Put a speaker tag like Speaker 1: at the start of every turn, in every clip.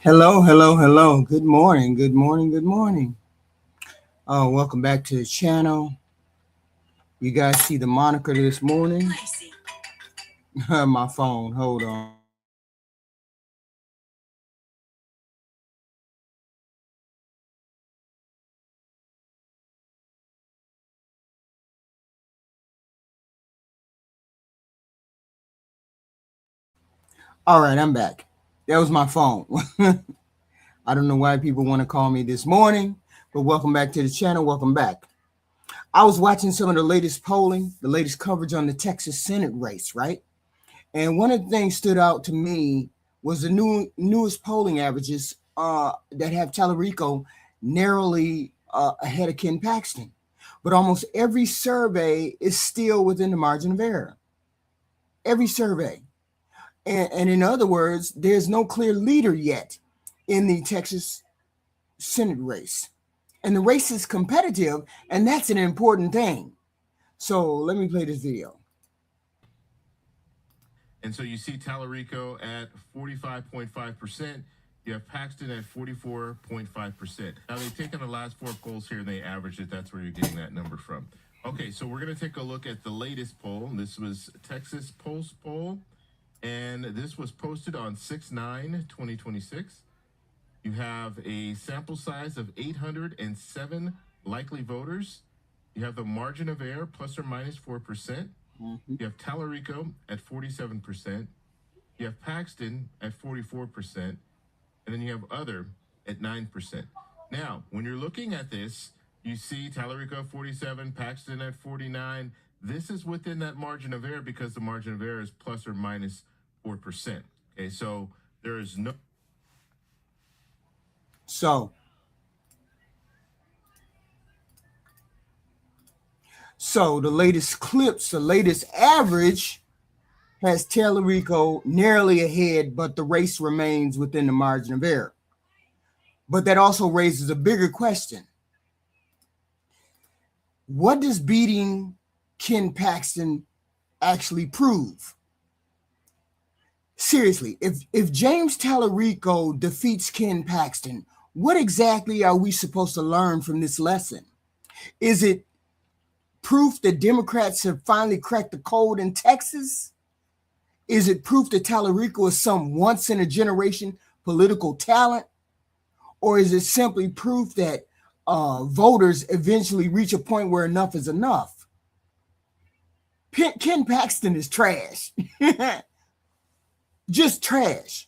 Speaker 1: Hello, hello, hello. Good morning, good morning, good morning. Oh, welcome back to the channel. You guys see the moniker this morning? My phone, hold on. All right, I'm back. That was my phone. I don't know why people want to call me this morning, but welcome back to the channel. Welcome back. I was watching some of the latest polling, the latest coverage on the Texas Senate race, right? And one of the things stood out to me was the newest polling averages that have Talarico narrowly ahead of Ken Paxton. But almost every survey is still within the margin of error. Every survey. And in other words, there's no clear leader yet in the Texas Senate race. And the race is competitive, and that's an important thing. So let me play this video.
Speaker 2: And so you see Talarico at 45.5%. You have Paxton at 44.5%. Now they've taken the last four polls here and they averaged it. That's where you're getting that number from. Okay, so we're going to take a look at the latest poll. This was Texas Pulse poll, and this was posted on 6/9/2026. You have a sample size of 807 likely voters. You have the margin of error plus or minus 4%. You have Talarico at 47%. You have Paxton at 44%. And then you have other at 9%. Now, when you're looking at this, you see Talarico at 47, Paxton at 49. This is within that margin of error because the margin of error is plus or minus 4%. Okay, so there is no...
Speaker 1: So the latest clips, the latest average has Talarico narrowly ahead, but the race remains within the margin of error. But that also raises a bigger question. What does beating Ken Paxton actually prove? Seriously, if James Talarico defeats Ken Paxton, what exactly are we supposed to learn from this lesson? Is it proof that Democrats have finally cracked the code in Texas? Is it proof that Talarico is some once-in-a-generation political talent? Or is it simply proof that voters eventually reach a point where enough is enough? Ken Paxton is trash. Just trash.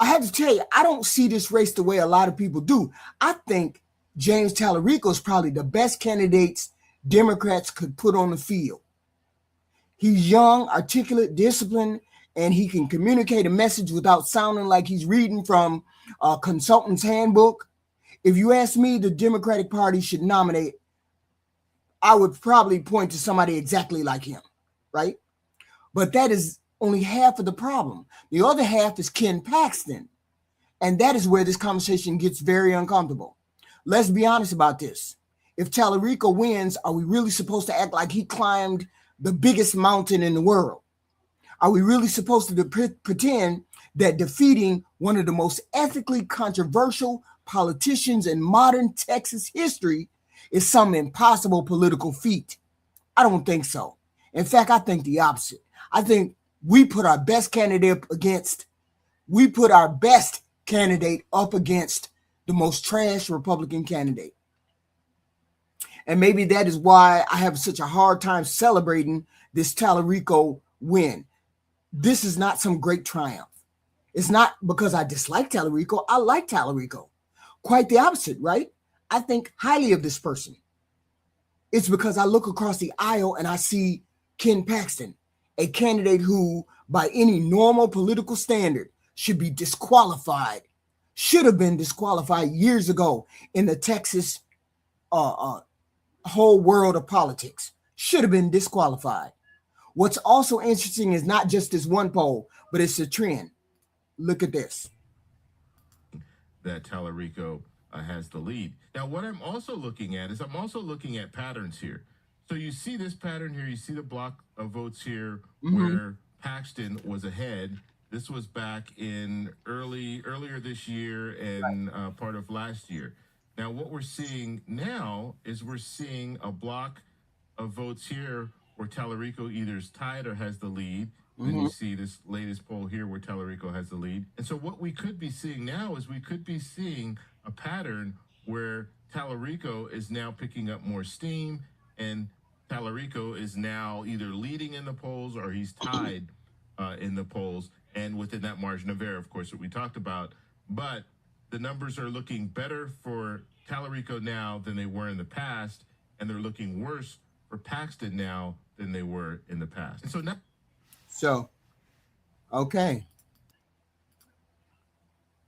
Speaker 1: I have to tell you, I don't see this race the way a lot of people do. I think James Talarico is probably the best candidates Democrats could put on the field. He's young, articulate, disciplined, and he can communicate a message without sounding like he's reading from a consultant's handbook. If you ask me, the Democratic Party should nominate, I would probably point to somebody exactly like him, right? But that is only half of the problem. The other half is Ken Paxton, and that is where this conversation gets very uncomfortable. Let's be honest about this. If Talarico wins, are we really supposed to act like he climbed the biggest mountain in the world? Are we really supposed to pretend that defeating one of the most ethically controversial politicians in modern Texas history is some impossible political feat? I don't think so. In fact, I think the opposite. I think we put our best candidate up against the most trash Republican candidate. And maybe that is why I have such a hard time celebrating this Talarico win. This is not some great triumph. It's not because I dislike Talarico. I like Talarico. Quite the opposite, right? I think highly of this person. It's because I look across the aisle and I see Ken Paxton, a candidate who, by any normal political standard, should be disqualified, should have been disqualified years ago in the Texas whole world of politics, should have been disqualified. What's also interesting is not just this one poll, but it's a trend. Look at this.
Speaker 2: That Talarico has the lead. Now, what I'm also looking at is I'm also looking at patterns here. So you see this pattern here. You see the block of votes here where Paxton was ahead. This was back in earlier this year and part of last year. Now, what we're seeing now is we're seeing a block of votes here where Talarico either is tied or has the lead. Then you see this latest poll here where Talarico has the lead. And so what we could be seeing now is we could be seeing a pattern where Talarico is now picking up more steam and Talarico is now either leading in the polls or he's tied in the polls and within that margin of error, of course, what we talked about. But the numbers are looking better for Talarico now than they were in the past, and they're looking worse for Paxton now than they were in the past. And so now...
Speaker 1: okay.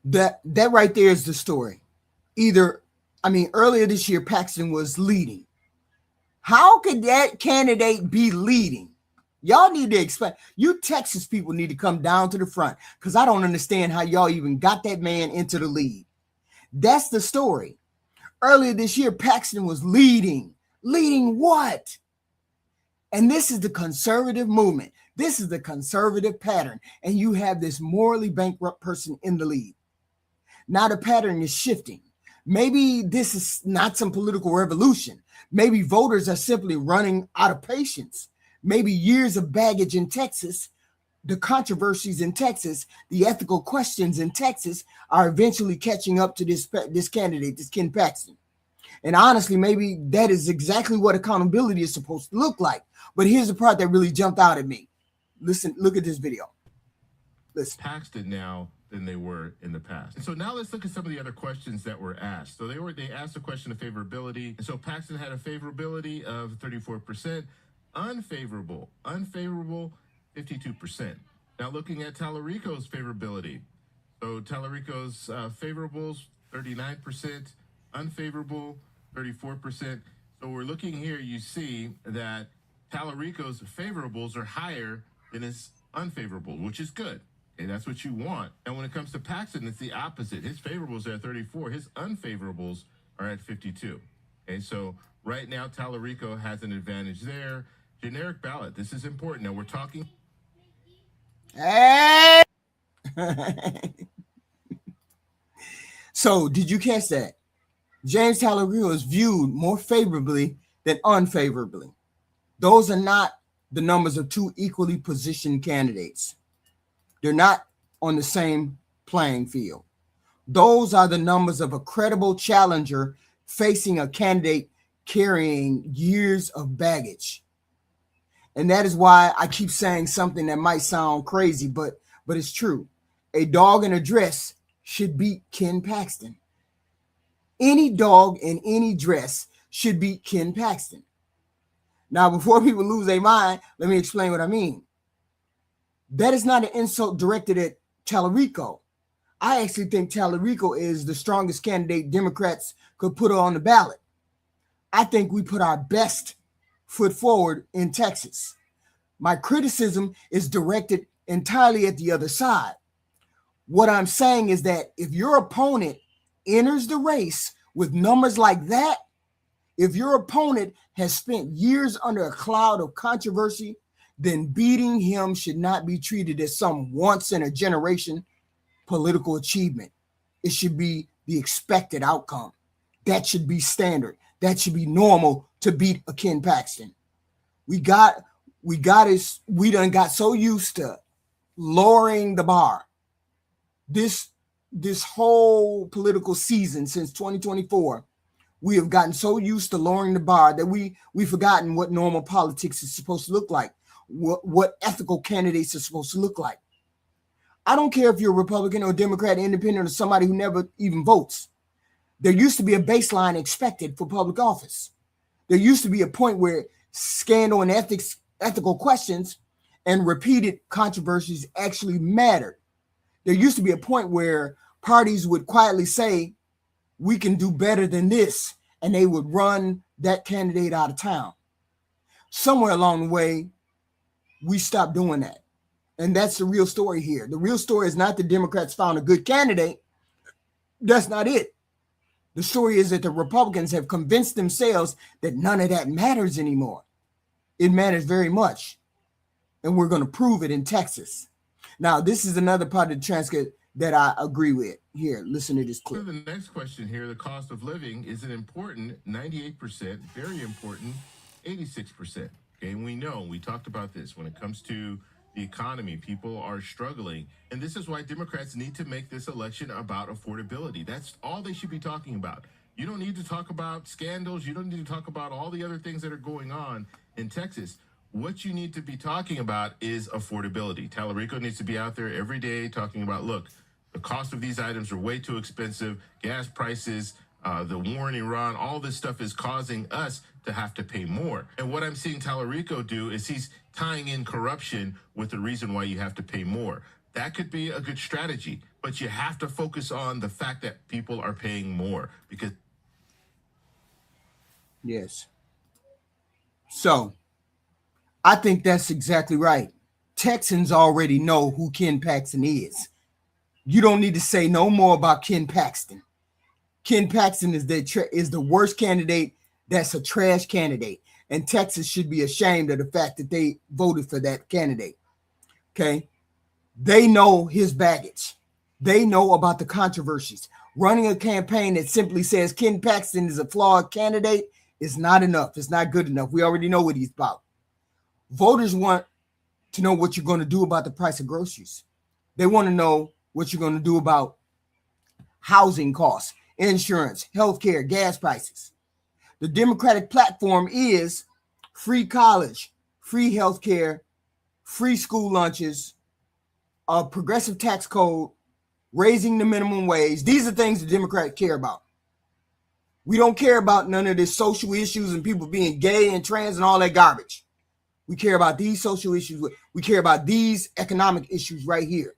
Speaker 1: That right there is the story. Earlier this year, Paxton was leading. How could that candidate be leading? Y'all need to explain. You Texas people need to come down to the front because I don't understand how y'all even got that man into the lead. That's the story. Earlier this year, Paxton was leading. Leading what? And this is the conservative movement. This is the conservative pattern. And you have this morally bankrupt person in the lead. Now the pattern is shifting. Maybe this is not some political revolution. Maybe voters are simply running out of patience. Maybe years of baggage in Texas, the controversies in Texas, the ethical questions in Texas are eventually catching up to this candidate, this Ken Paxton. And honestly, maybe that is exactly what accountability is supposed to look like. But here's the part that really jumped out at me. Listen, look at this video. Listen.
Speaker 2: Paxton now than they were in the past. And so now let's look at some of the other questions that were asked. So they asked a question of favorability. And so Paxton had a favorability of 34%, unfavorable 52%. Now looking at Talarico's favorability. So Talarico's favorables 39%, unfavorable 34%. So we're looking here, you see that Talarico's favorables are higher than his unfavorable, which is good. And that's what you want. And when it comes to Paxton, it's the opposite. His favorables are at 34. His unfavorables are at 52. Okay, so right now, Talarico has an advantage there. Generic ballot. This is important. Now we're talking.
Speaker 1: Hey! So did you catch that? James Talarico is viewed more favorably than unfavorably. Those are not the numbers of two equally positioned candidates. They're not on the same playing field. Those are the numbers of a credible challenger facing a candidate carrying years of baggage. And that is why I keep saying something that might sound crazy, but it's true. A dog in a dress should beat Ken Paxton. Any dog in any dress should beat Ken Paxton. Now, before people lose their mind, let me explain what I mean. That is not an insult directed at Talarico. I actually think Talarico is the strongest candidate Democrats could put on the ballot. I think we put our best foot forward in Texas. My criticism is directed entirely at the other side. What I'm saying is that if your opponent enters the race with numbers like that, if your opponent has spent years under a cloud of controversy, then beating him should not be treated as some once in a generation political achievement. It should be the expected outcome. That should be standard. That should be normal to beat a Ken Paxton. We done got so used to lowering the bar. This whole political season since 2024, we have gotten so used to lowering the bar that we've forgotten what normal politics is supposed to look like, what ethical candidates are supposed to look like. I don't care if you're a Republican or Democrat, Independent, or somebody who never even votes. There used to be a baseline expected for public office. There used to be a point where scandal and ethical questions and repeated controversies actually mattered. There used to be a point where parties would quietly say, we can do better than this, and they would run that candidate out of town. Somewhere along the way, we stopped doing that. And that's the real story here. The real story is not the Democrats found a good candidate. That's not it. The story is that the Republicans have convinced themselves that none of that matters anymore. It matters very much. And we're going to prove it in Texas. Now, this is another part of the transcript that I agree with. Here, listen to this clip.
Speaker 2: The next question here, the cost of living is an important 98%, very important 86%. Okay, and we know, we talked about this, when it comes to the economy, people are struggling. And this is why Democrats need to make this election about affordability. That's all they should be talking about. You don't need to talk about scandals. You don't need to talk about all the other things that are going on in Texas. What you need to be talking about is affordability. Talarico needs to be out there every day talking about, look, the cost of these items are way too expensive. Gas prices, the war in Iran, all this stuff is causing us to have to pay more. And what I'm seeing Talarico do is he's tying in corruption with the reason why you have to pay more. That could be a good strategy, but you have to focus on the fact that people are paying more because.
Speaker 1: Yes. So I think that's exactly right. Texans already know who Ken Paxton is. You don't need to say no more about Ken Paxton. Ken Paxton is the worst candidate. That's a trash candidate. And Texas should be ashamed of the fact that they voted for that candidate. Okay? They know his baggage. They know about the controversies. Running a campaign that simply says Ken Paxton is a flawed candidate is not enough. It's not good enough. We already know what he's about. Voters want to know what you're going to do about the price of groceries. They want to know what you're going to do about housing costs, insurance, healthcare, gas prices. The Democratic platform is free college, free healthcare, free school lunches, a progressive tax code, raising the minimum wage. These are things the Democrats care about. We don't care about none of this social issues and people being gay and trans and all that garbage. We care about these social issues. We care about these economic issues right here.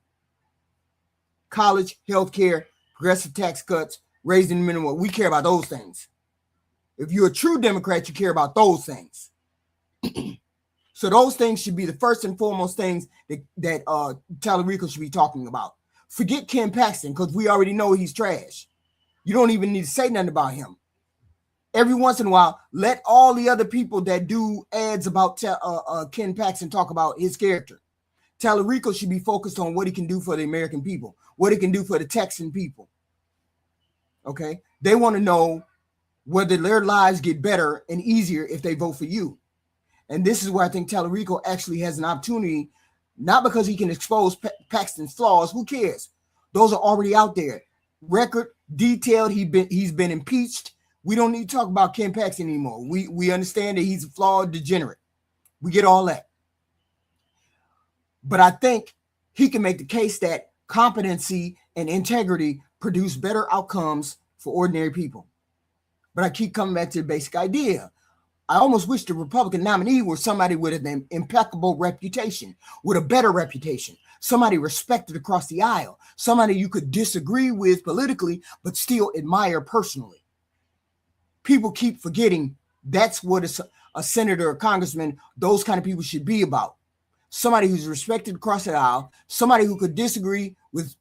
Speaker 1: College, healthcare, progressive tax cuts, raising the minimum. We care about those things. If you're a true Democrat, you care about those things. So those things should be the first and foremost things that Talarico should be talking about. Forget Ken Paxton, because we already know he's trash. You don't even need to say nothing about him. Every once in a while, let all the other people that do ads about Ken Paxton talk about his character. Talarico should be focused on what he can do for the American people, what he can do for the Texan people. Okay? They want to know whether their lives get better and easier if they vote for you. And this is where I think Talarico actually has an opportunity, not because he can expose Paxton's flaws. Who cares? Those are already out there. Record, detailed, he's been impeached. We don't need to talk about Ken Paxton anymore. We understand that he's a flawed degenerate. We get all that. But I think he can make the case that competency and integrity produce better outcomes for ordinary people. But I keep coming back to the basic idea. I almost wish the Republican nominee were somebody with an impeccable reputation, with a better reputation, somebody respected across the aisle, somebody you could disagree with politically, but still admire personally. People keep forgetting that's what a senator or congressman, those kind of people should be about. Somebody who's respected across the aisle, somebody who could disagree with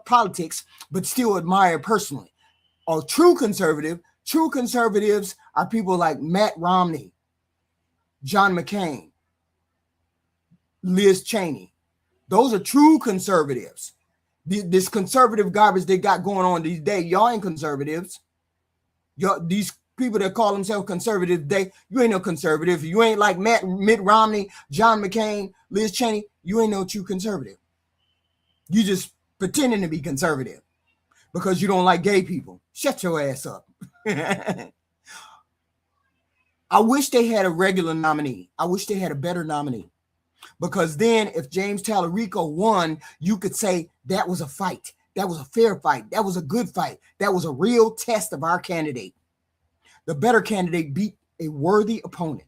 Speaker 1: politics, but still admire personally. A true conservatives are people like Matt Romney, John McCain, Liz Cheney. Those are true conservatives. This conservative garbage they got going on these days, y'all ain't conservatives. These people that call themselves conservative, you ain't no conservative. You ain't like Mitt Romney, John McCain, Liz Cheney. You ain't no true conservative. You just pretending to be conservative because you don't like gay people. Shut your ass up. I wish they had a regular nominee. I wish they had a better nominee. Because then if James Talarico won, you could say that was a fight. That was a fair fight. That was a good fight. That was a real test of our candidate. The better candidate beat a worthy opponent.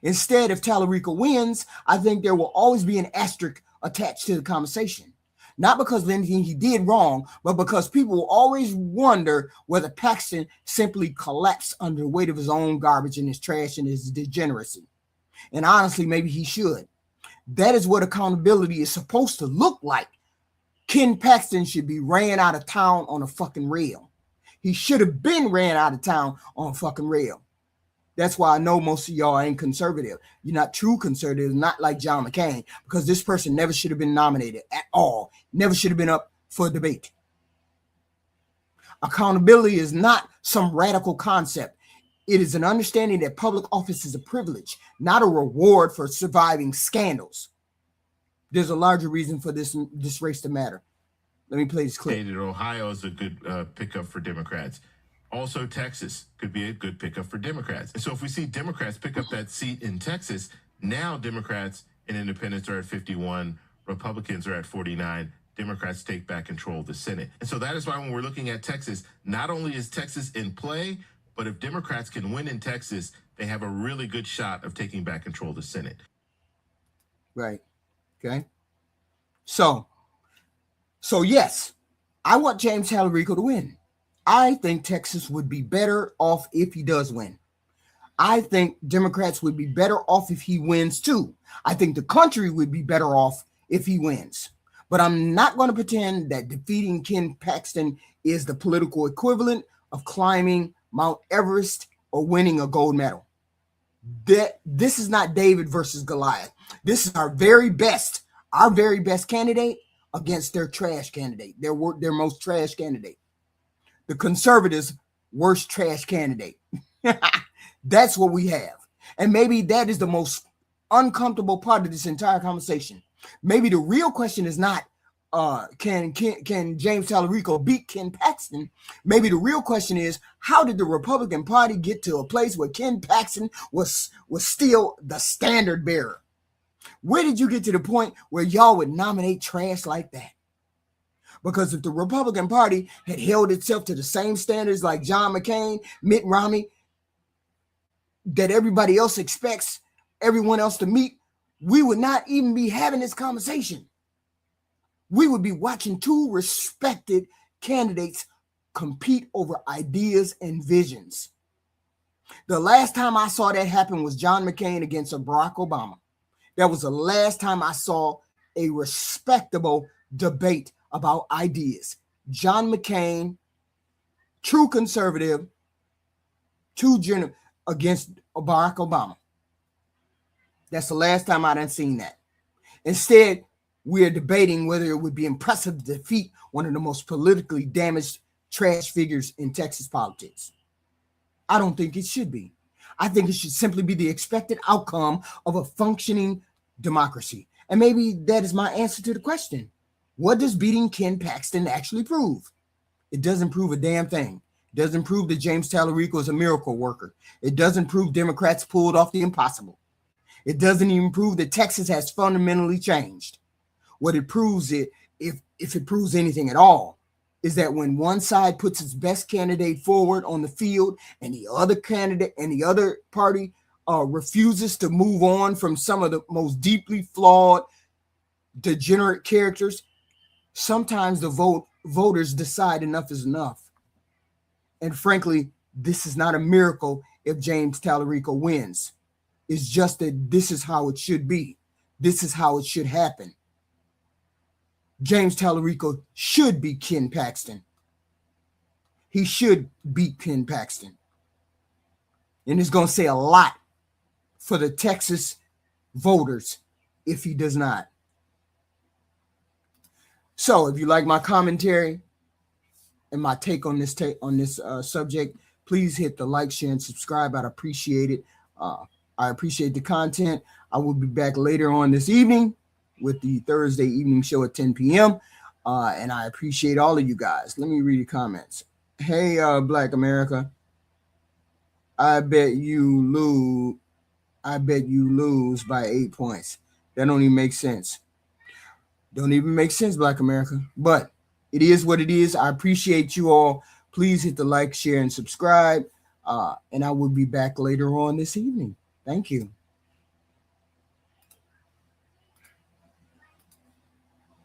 Speaker 1: Instead, if Talarico wins, I think there will always be an asterisk attached to the conversation. Not because of anything he did wrong, but because people will always wonder whether Paxton simply collapsed under the weight of his own garbage and his trash and his degeneracy. And honestly, maybe he should. That is what accountability is supposed to look like. Ken Paxton should be ran out of town on a fucking rail. He should have been ran out of town on a fucking rail. That's why I know most of y'all ain't conservative. You're not true conservatives, not like John McCain, because this person never should have been nominated at all. Never should have been up for debate. Accountability is not some radical concept. It is an understanding that public office is a privilege, not a reward for surviving scandals. There's a larger reason for this race to matter. Let me play this clip.
Speaker 2: Stated Ohio is a good pickup for Democrats. Also, Texas could be a good pickup for Democrats. And so if we see Democrats pick up that seat in Texas, now Democrats and independents are at 51, Republicans are at 49, Democrats take back control of the Senate. And so that is why when we're looking at Texas, not only is Texas in play, but if Democrats can win in Texas, they have a really good shot of taking back control of the Senate.
Speaker 1: Right. Okay. So yes, I want James Talarico to win. I think Texas would be better off if he does win. I think Democrats would be better off if he wins too. I think the country would be better off if he wins. But I'm not going to pretend that defeating Ken Paxton is the political equivalent of climbing Mount Everest or winning a gold medal. This is not David versus Goliath. This is our very best candidate against their trash candidate, their most trash candidate. The conservatives' worst trash candidate. That's what we have. And maybe that is the most uncomfortable part of this entire conversation. Maybe the real question is not can James Talarico beat Ken Paxton? Maybe the real question is, how did the Republican Party get to a place where Ken Paxton was still the standard bearer? Where did you get to the point where y'all would nominate trash like that? Because if the Republican Party had held itself to the same standards like John McCain, Mitt Romney, that everybody else expects everyone else to meet, we would not even be having this conversation. We would be watching two respected candidates compete over ideas and visions. The last time I saw that happen was John McCain against Barack Obama. That was the last time I saw a respectable debate about ideas. John McCain, true conservative, against Barack Obama. That's the last time I done seen that. Instead, we're debating whether it would be impressive to defeat one of the most politically damaged trash figures in Texas politics. I don't think it should be. I think it should simply be the expected outcome of a functioning democracy. And maybe that is my answer to the question. What does beating Ken Paxton actually prove? It doesn't prove a damn thing. It doesn't prove that James Talarico is a miracle worker. It doesn't prove Democrats pulled off the impossible. It doesn't even prove that Texas has fundamentally changed. What it proves, if it proves anything at all, is that when one side puts its best candidate forward on the field and the other candidate and the other party refuses to move on from some of the most deeply flawed, degenerate characters, sometimes the voters decide enough is enough. And frankly, this is not a miracle if James Talarico wins. It's just that this is how it should be. This is how it should happen. James Talarico should beat Ken Paxton. He should beat Ken Paxton. And it's going to say a lot for the Texas voters if he does not. So if you like my commentary and my take on this subject, please hit the like, share, and subscribe. I'd appreciate it. I appreciate the content. I will be back later on this evening with the Thursday evening show at 10 p.m. And I appreciate all of you guys. Let me read the comments. Hey, Black America. I bet you lose by 8 points. That don't even make sense. Don't even make sense, Black America. But it is what it is. I appreciate you all. Please hit the like, share, and subscribe. And I will be back later on this evening. Thank you.